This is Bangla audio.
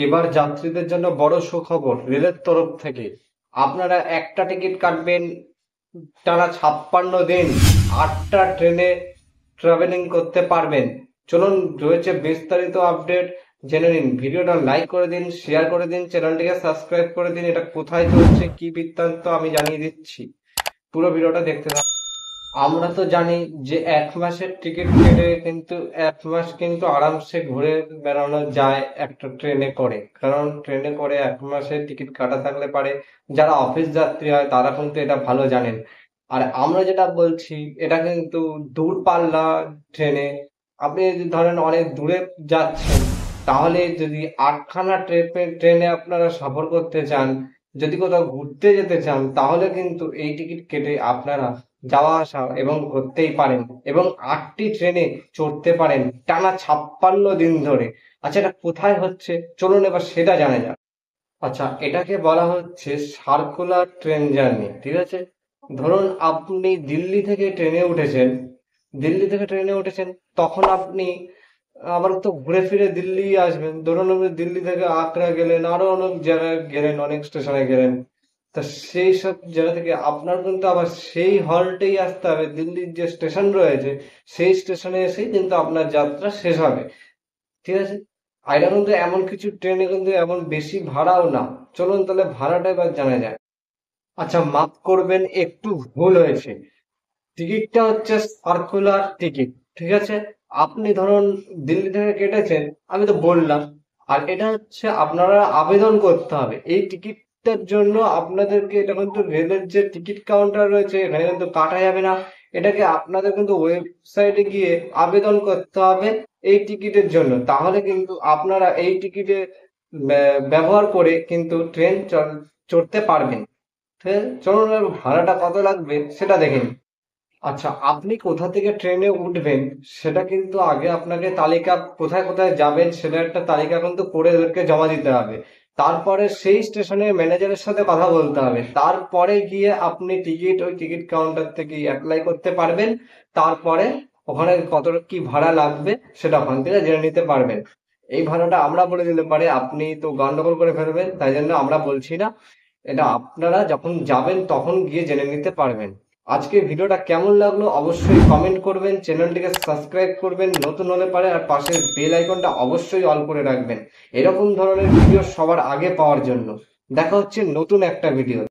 এবার যাত্রীদের জন্য বড় সুখবর রেলের তরফ থেকে। আপনারা একটা টিকিট কাটবেন, টানা 56 দিন 8টা ট্রেনে ট্রাভেলিং করতে পারবেন। চলুন, রয়েছে বিস্তারিত আপডেট, জেনে নিন। ভিডিওটা লাইক করে দিন, শেয়ার করে দিন, চ্যানেলটিকে সাবস্ক্রাইব করে দিন। এটা কোথায় চলছে, কি বৃত্তান্ত আমি জানিয়ে দিচ্ছি, পুরো ভিডিওটা দেখতে থাকুন। আমরা তো জানি যে 1 মাসের টিকিট কেটে কিন্তু 1 মাস কিন্তু আরামসে ঘুরে বেড়ানো যায় একটা ট্রেনে করে, কারণ ট্রেনে করে 1 মাসের টিকিট কাটা থাকলে পারে যারা অফিস যাত্রী হয় তারা কিন্তু এটা ভালো জানেন। আর আমরা যেটা বলছি, এটা কিন্তু দূরপাল্লা ট্রেনে। আপনি যদি ধরেন অনেক দূরে যাচ্ছেন, তাহলে যদি 8খানা ট্রেনে আপনারা সফর করতে চান, যদি কোথাও ঘুরতে যেতে চান, তাহলে কিন্তু এই টিকিট কেটে আপনারা যাওয়া আসা এবং করতেই পারেন, এবং 8টি ট্রেনে চড়তে পারেন টানা 56 দিন ধরে। আচ্ছা, এটা কোথায় হচ্ছে, চলুন এবার সেটা জানা যাক। আচ্ছা, এটাকে বলা হচ্ছে সার্কুলার ট্রেন জার্নি, ঠিক আছে? ধরুন আপনি দিল্লি থেকে ট্রেনে উঠেছেন, তখন আপনি আবার তো ঘুরে ফিরে দিল্লি আসবেন। ধরুন আপনি দিল্লি থেকে আগ্রা গেলেন, আরো অনেক জায়গায় গেলেন, অনেক স্টেশনে গেলেন। তা সেই সব জায়গা থেকে আপনার কিন্তু আবার সেই হল্টেই আসতে হবে, দিল্লির যে স্টেশন রয়েছে সেই স্টেশনে এসেই কিন্তু আপনার যাত্রা শেষ হবে, ঠিক আছে? আর এটা কিন্তু এমন কিছু ট্রেনে কিন্তু এমন বেশি ভাড়াও না। চলুন তাহলে ভাড়াটা এবার জানা যায়। আচ্ছা, মাফ করবেন, একটু ভুল হয়েছে। টিকিটটা হচ্ছে সার্কুলার টিকিট, ঠিক আছে? আপনি ধরুন দিল্লি থেকে কেটেছেন, আমি তো বললাম। আর এটা হচ্ছে আপনারা আবেদন করতে হবে এই টিকিটটার জন্য। আপনাদেরকে এটা কিন্তু রেলের যে টিকিট কাউন্টার রয়েছে এখানে কিন্তু কাটা যাবে না। এটাকে আপনাদের কিন্তু ওয়েবসাইটে গিয়ে আবেদন করতে হবে এই টিকিটের জন্য, তাহলে কিন্তু আপনারা এই টিকিটে ব্যবহার করে কিন্তু ট্রেন চড়তে পারবেন। ঠিক আছে? চলুন এবার ভাড়াটা কত লাগবে সেটা দেখে নিন। আচ্ছা, আপনি কোথা থেকে ট্রেনে উঠবেন সেটা কিন্তু আগে আপনাকে তালিকা, কোথায় কোথায় যাবেন সেটা একটা তালিকা কিন্তু করে ওদেরকে জমা দিতে হবে। তারপরে সেই স্টেশনের ম্যানেজারের সাথে কথা বলতে হবে, তারপরে গিয়ে আপনি ওই টিকিট কাউন্টার থেকে অ্যাপ্লাই করতে পারবেন। তারপরে ওখানে কত কি ভাড়া লাগবে সেটা ওখান থেকে জেনে নিতে পারবেন। এই ভাড়াটা আমরা বলে দিলে পারে আপনি তো গন্ডগোল করে ফেলবেন, তাই জন্য আমরা বলছি না। এটা আপনারা যখন যাবেন তখন গিয়ে জেনে নিতে পারবেন। আজকে ভিডিওটা কেমন লাগলো অবশ্যই কমেন্ট করবেন, চ্যানেলটিকে সাবস্ক্রাইব করবেন নতুন হলে পারে, আর পাশের বেল আইকনটা অবশ্যই অল করে রাখবেন এরকম ধরনের ভিডিও সবার আগে পাওয়ার জন্য। দেখা হচ্ছে নতুন একটা ভিডিও।